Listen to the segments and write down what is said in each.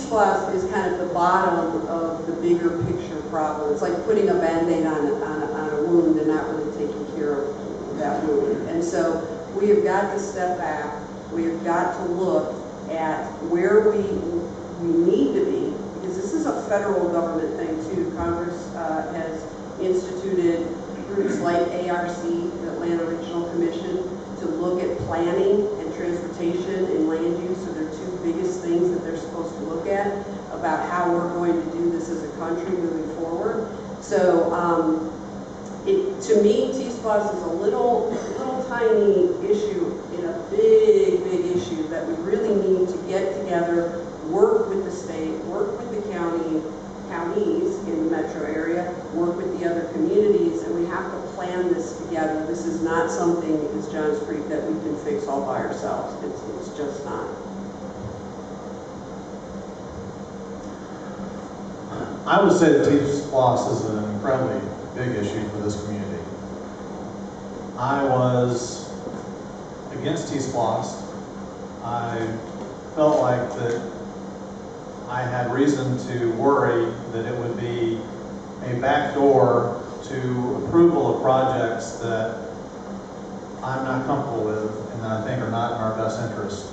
T-SPLOST is kind of the bottom of the bigger picture problem. It's like putting a Band-Aid on a wound and not really taking care of that wound. And so we have got to step back. We have got to look at where we need to be, because this is a federal government thing too. Congress has instituted groups like ARC, the Atlanta Regional Commission, to look at planning and transportation and land use. So they're two biggest things that they're supposed to look at about how we're going to do this as a country moving forward. So to me, T-SPLOST is a little tiny issue in a big issue that we really need to get together, work with the state, work with the counties in the metro area, work with the other communities, and we have to plan this together. This is not something, as Johns Creek, that we can fix all by ourselves. It's just not. I would say that T-SPLOST is an incredibly big issue for this community. I was against T-SPLOST. I felt like that I had reason to worry that it would be a backdoor to approval of projects that I'm not comfortable with and that I think are not in our best interest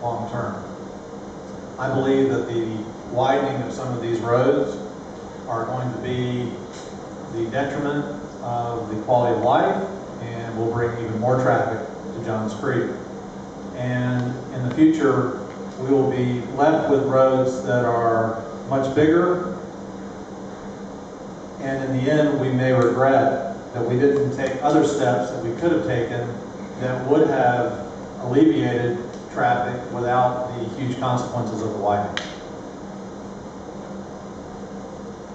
long term. I believe that the widening of some of these roads are going to be the detriment of the quality of life and will bring even more traffic to Johns Creek. And in the future, we will be left with roads that are much bigger, and in the end we may regret that we didn't take other steps that we could have taken that would have alleviated traffic without the huge consequences of the widening.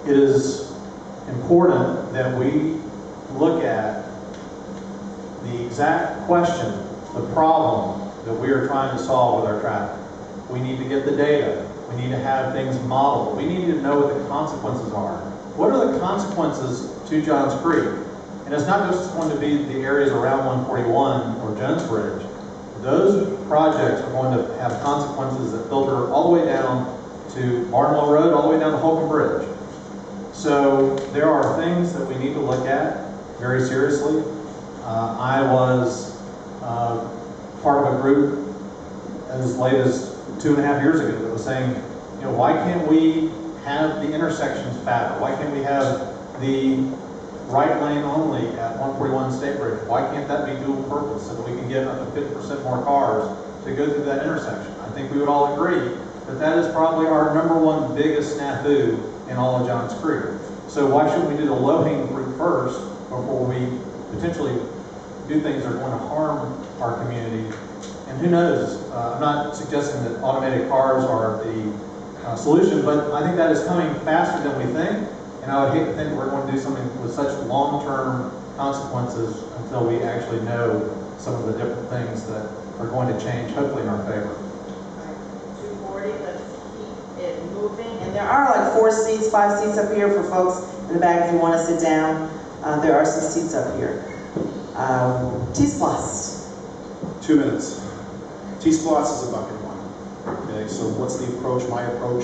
It is important that we look at the exact question, the problem that we are trying to solve with our traffic. We need to get the data. We need to have things modeled. We need to know what the consequences are. What are the consequences to Johns Creek? And it's not just going to be the areas around 141 or Jones Bridge. Those projects are going to have consequences that filter all the way down to Barnwell Road, all the way down to Holcomb Bridge. So there are things that we need to look at very seriously. I was part of a group as late as 2.5 years ago that was saying, you know, why can't we have the intersections fatter? Why can't we have the right lane only at 141 State Bridge? Why can't that be dual purpose so that we can get up to 50% more cars to go through that intersection? I think we would all agree that that is probably our #1 biggest snafu in all of Johns Creek. So why shouldn't we do the low-hanging fruit first before we potentially do things that are going to harm our community? And who knows, I'm not suggesting that automated cars are the solution, but I think that is coming faster than we think, and I would hate to think we're going to do something with such long-term consequences until we actually know some of the different things that are going to change, hopefully in our favor. Right. 240, let's keep it moving. And there are like 4 seats, 5 seats up here for folks in the back if you want to sit down. There are some seats up here. T-SPLOST. 2 minutes. T-SPLOST is a bucket of money. Okay, so what's the approach? My approach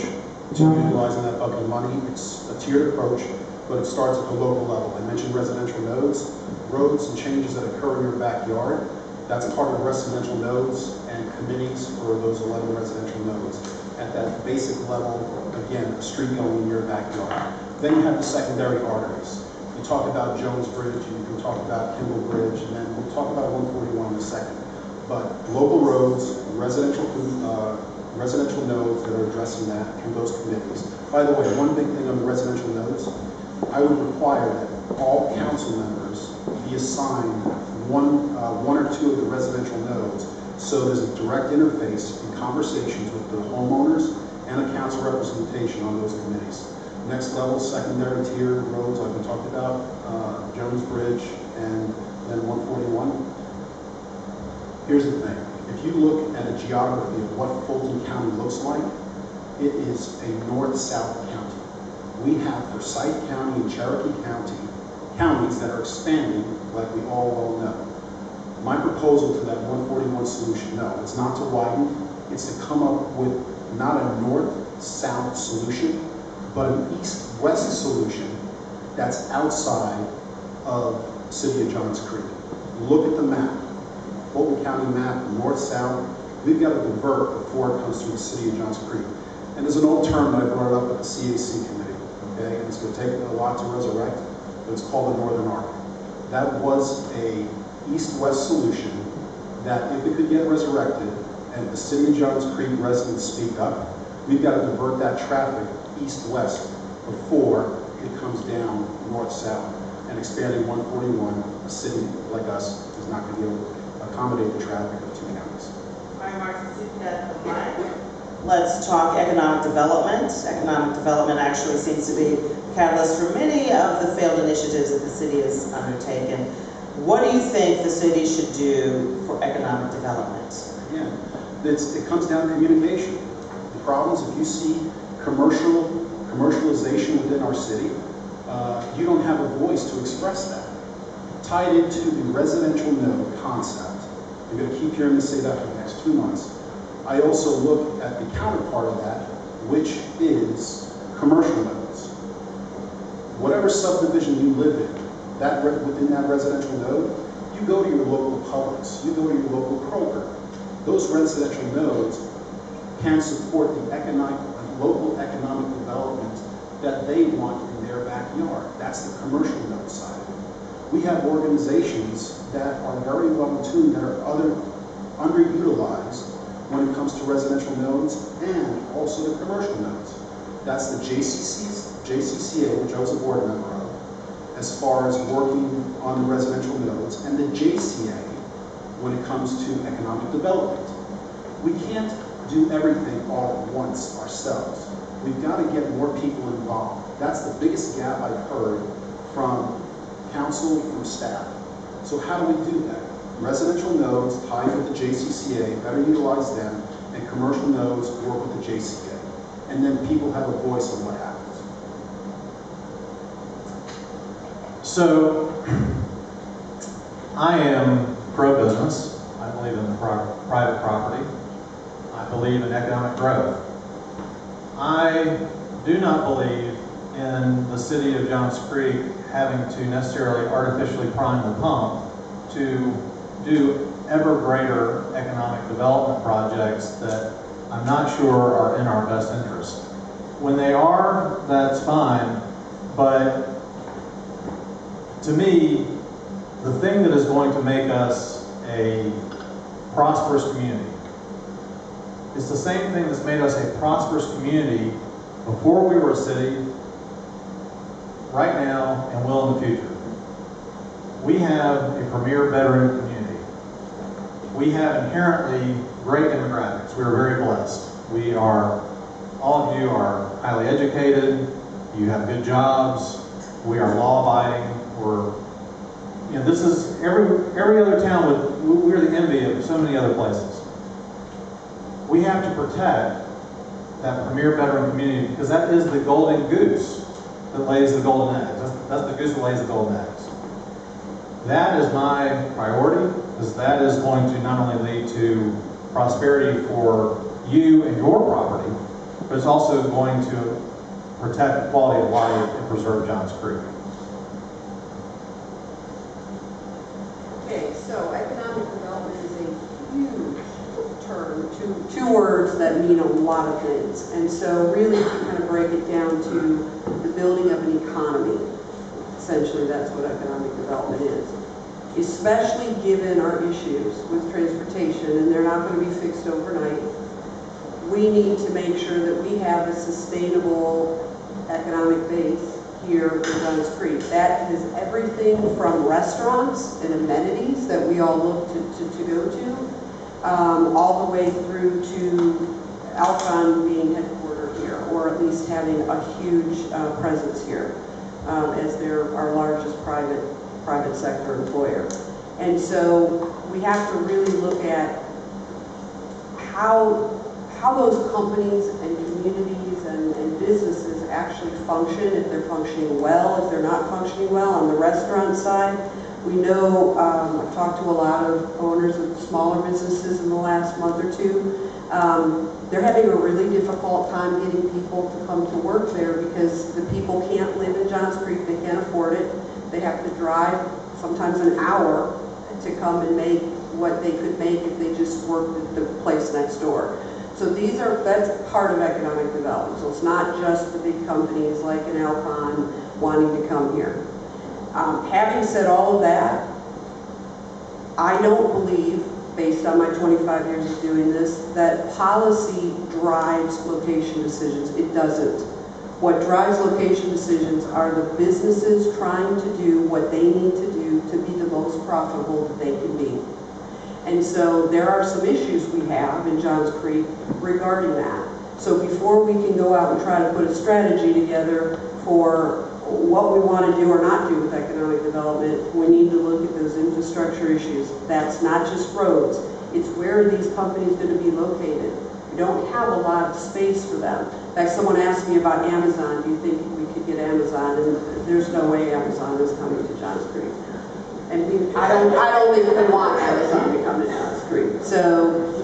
to utilizing that bucket of money, it's a tiered approach, but it starts at the local level. I mentioned residential nodes, roads and changes that occur in your backyard. That's part of residential nodes and committees for those 11 residential nodes. At that basic level, again, a street going in your backyard. Then you have the secondary arteries. You talk about Jones Bridge, you can talk about Kimball Bridge, and then we'll talk about 141 in a second. But local roads, residential nodes that are addressing that through those committees. By the way, one big thing on the residential nodes, I would require that all council members be assigned one or two of the residential nodes, so there's a direct interface in conversations with the homeowners and a council representation on those committees. Next level, secondary tier roads like we talked about, Jones Bridge and then 141. Here's the thing, if you look at a geography of what Fulton County looks like, it is a north-south county. We have Forsyth County and Cherokee County, counties that are expanding like we all well know. My proposal to that 141 solution, no, it's not to widen, it's to come up with not a north north-south solution, but an east-west solution that's outside of the city of Johns Creek. Look at the map, Fulton County map, north-south. We've got to divert before it comes through the city of Johns Creek. And there's an old term that I brought up at the CAC committee, okay? And it's going to take a lot to resurrect, but it's called the Northern Arc. That was a east-west solution that if it could get resurrected, and the city of Johns Creek residents speak up, we've got to divert that traffic east-west before it comes down north-south. And expanding 141, a city like us is not going to be able to accommodate the traffic of two counties. All right, Mark, since you've got the mic, let's talk economic development. Economic development actually seems to be a catalyst for many of the failed initiatives that the city has undertaken. What do you think the city should do for economic development? Again, it comes down to communication. The problem is if you see commercialization within our city, you don't have a voice to express that. Tied into the residential node concept, you're going to keep hearing me say that for the next 2 months. I also look at the counterpart of that, which is commercial nodes. Whatever subdivision you live in, within that residential node, you go to your local Publix, you go to your local Kroger. Those residential nodes can support the local economic development that they want in their backyard. That's the commercial node side. We have organizations that are very well tuned, that are underutilized when it comes to residential nodes and also the commercial nodes. That's the JCCA, which I was a board member of, as far as working on the residential nodes, and the JCA when it comes to economic development. We can't do everything all at once ourselves. We've got to get more people involved. That's the biggest gap I've heard from council, from staff. So how do we do that? Residential nodes tied with the JCCA, better utilize them, and commercial nodes work with the JCA. And then people have a voice on what happens. So, I am pro-business. I believe in private property. I believe in economic growth. I do not believe in the city of Johns Creek having to necessarily artificially prime the pump to do ever greater economic development projects that I'm not sure are in our best interest. When they are, that's fine, but to me, the thing that is going to make us a prosperous community, it's the same thing that's made us a prosperous community before we were a city, right now, and will in the future. We have a premier veteran community. We have inherently great demographics. We are very blessed. All of you are highly educated, you have good jobs, we are law-abiding, this is, every other town, we're the envy of so many other places. We have to protect that premier veteran community because that is the golden goose that lays the golden eggs. That's the goose that lays the golden eggs. That is my priority, because that is going to not only lead to prosperity for you and your property, but it's also going to protect the quality of life and preserve Johns Creek. Okay, so economic development is a huge term, two words that mean a lot of things. And so really, if you kind of break it down to the building of an economy, essentially that's what economic development is. Especially given our issues with transportation, and they're not going to be fixed overnight. We need to make sure that we have a sustainable economic base here in Johns Creek. That is everything from restaurants and amenities that we all look to go to, all the way through to Alcon being headquartered here, or at least having a huge presence here, as they're our largest private sector employer. And so we have to really look at how those companies and communities and businesses actually function, if they're functioning well, if they're not functioning well. On the restaurant side, we know, I've talked to a lot of owners of smaller businesses in the last month or two. they're having a really difficult time getting people to come to work there because the people can't live in Johns Creek, they can't afford it. They have to drive sometimes an hour to come and make what they could make if they just worked at the place next door. So that's part of economic development. So it's not just the big companies like an Alcon wanting to come here. Having said all of that, I don't believe, based on my 25 years of doing this, that policy drives location decisions. It doesn't. What drives location decisions are the businesses trying to do what they need to do to be the most profitable that they can be. And so there are some issues we have in Johns Creek regarding that. So before we can go out and try to put a strategy together for what we want to do or not do with economic development, we need to look at those infrastructure issues. That's not just roads. It's where are these companies going to be located. We don't have a lot of space for them. In fact, someone asked me about Amazon. Do you think we could get Amazon? And there's no way Amazon is coming to Johns Creek. And I don't think we want Amazon to come to Johns Creek. So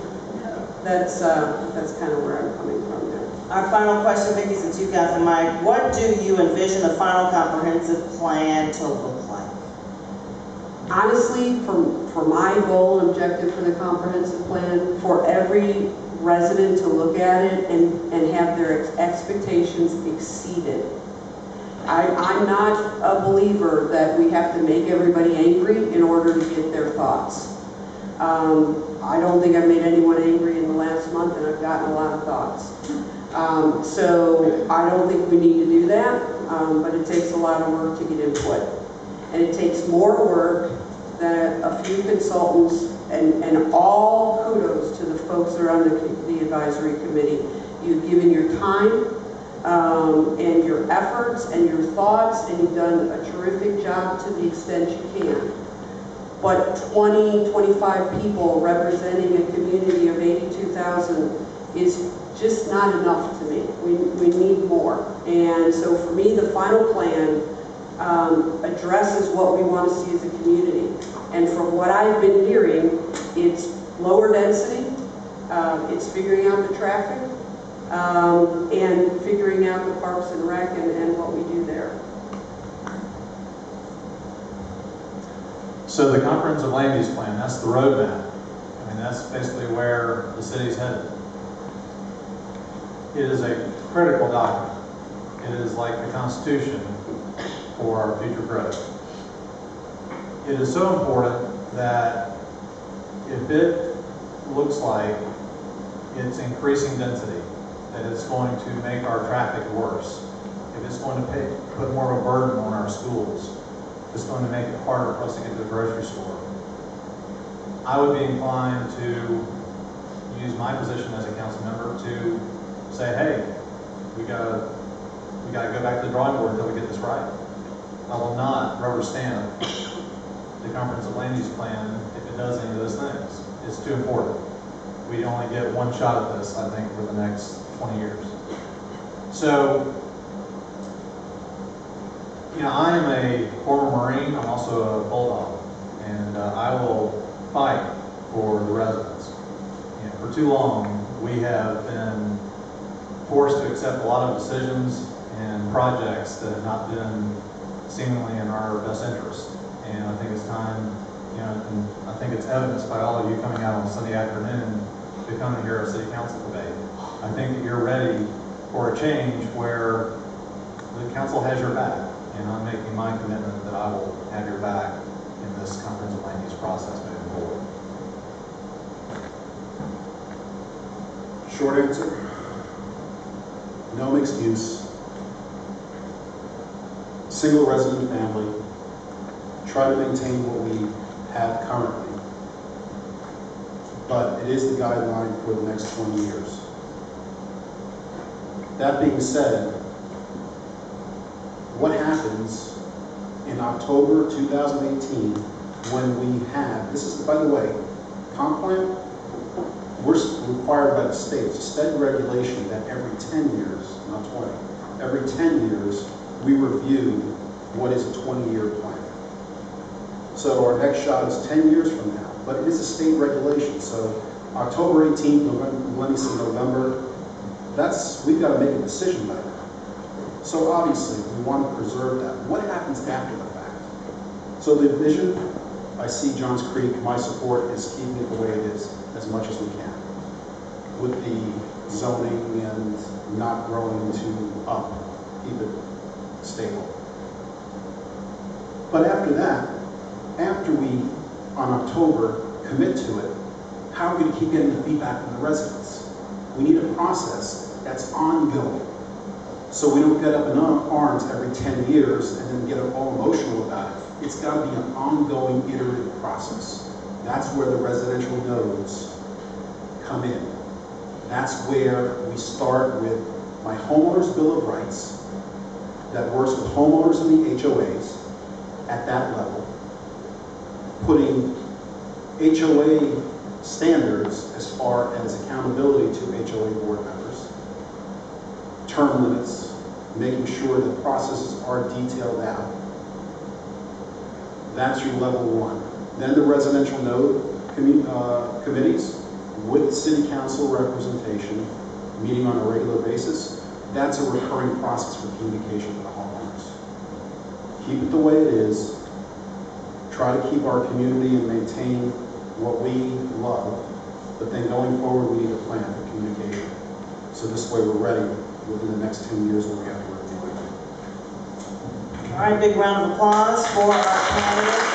that's kind of where I'm coming from there. Our final question, Vicki, since you've got the mic, what do you envision the final comprehensive plan to look like? Honestly, for my goal and objective for the comprehensive plan, for every resident to look at it and have their expectations exceeded. I'm not a believer that we have to make everybody angry in order to get their thoughts. I don't think I've made anyone angry in the last month, and I've gotten a lot of thoughts. So I don't think we need to do that, but it takes a lot of work to get input. And it takes more work than a few consultants, and all kudos to the folks that are on the advisory committee. You've given your time, and your efforts and your thoughts, and you've done a terrific job to the extent you can. But 20, 25 people representing a community of 82,000 is just not enough to me. We need more. And so for me, the final plan addresses what we want to see as a community. And from what I've been hearing, it's lower density, it's figuring out the traffic, and figuring out the parks and rec and what we do there. So the comprehensive land use plan, that's the roadmap. I mean, that's basically where the city's headed. It is a critical document. It is like the Constitution for our future growth. It is so important that if it looks like it's increasing density, that it's going to make our traffic worse, if it's going to put more of a burden on our schools, if it's going to make it harder for us to get to the grocery store, I would be inclined to use my position as a council member to say, hey, we gotta go back to the drawing board until we get this right. I will not rubber stamp the comprehensive land use plan if it does any of those things. It's too important. We only get one shot at this, I think, for the next 20 years. So, you know, I am a former Marine. I'm also a Bulldog, and I will fight for the residents. You know, for too long, we have been forced to accept a lot of decisions and projects that have not been seemingly in our best interest. And I think it's time, you know, and I think it's evidenced by all of you coming out on Sunday afternoon to come and hear our city council debate. I think that you're ready for a change where the council has your back, and I'm making my commitment that I will have your back in this comprehensive land use process moving forward. Short answer, no mixed use, single resident family, try to maintain what we have currently, but it is the guideline for the next 20 years. That being said, what happens in October 2018 when we have, this is, by the way, comp plan, we're required by the state, it's a state regulation that every 10 years, not 20, every 10 years we review what is a 20-year plan. So our next shot is 10 years from now, but it is a state regulation, so October 18th, November, let me see, November, we've got to make a decision later. So obviously, we want to preserve that. What happens after the fact? So the vision, I see Johns Creek, my support is keeping it the way it is as much as we can. With the zoning and not growing too up, keep it stable. But after that, after we, on October, commit to it, how are we going to keep getting the feedback from the residents? We need a process that's ongoing. So we don't get up in arms every 10 years and then get all emotional about it. It's got to be an ongoing, iterative process. That's where the residential nodes come in. That's where we start with my homeowner's bill of rights that works with homeowners and the HOAs at that level, putting HOA standards as far as accountability to HOA board members, term limits, making sure that processes are detailed out. That's your level one. Then the residential node committees with city council representation, meeting on a regular basis. That's a recurring process for communication with the homeowners. Keep it the way it is. Try to keep our community and maintain what we love, but then going forward, we need a plan for communication. So this way we're ready within the next 2 years when we have to review it. All right, big round of applause for our candidates.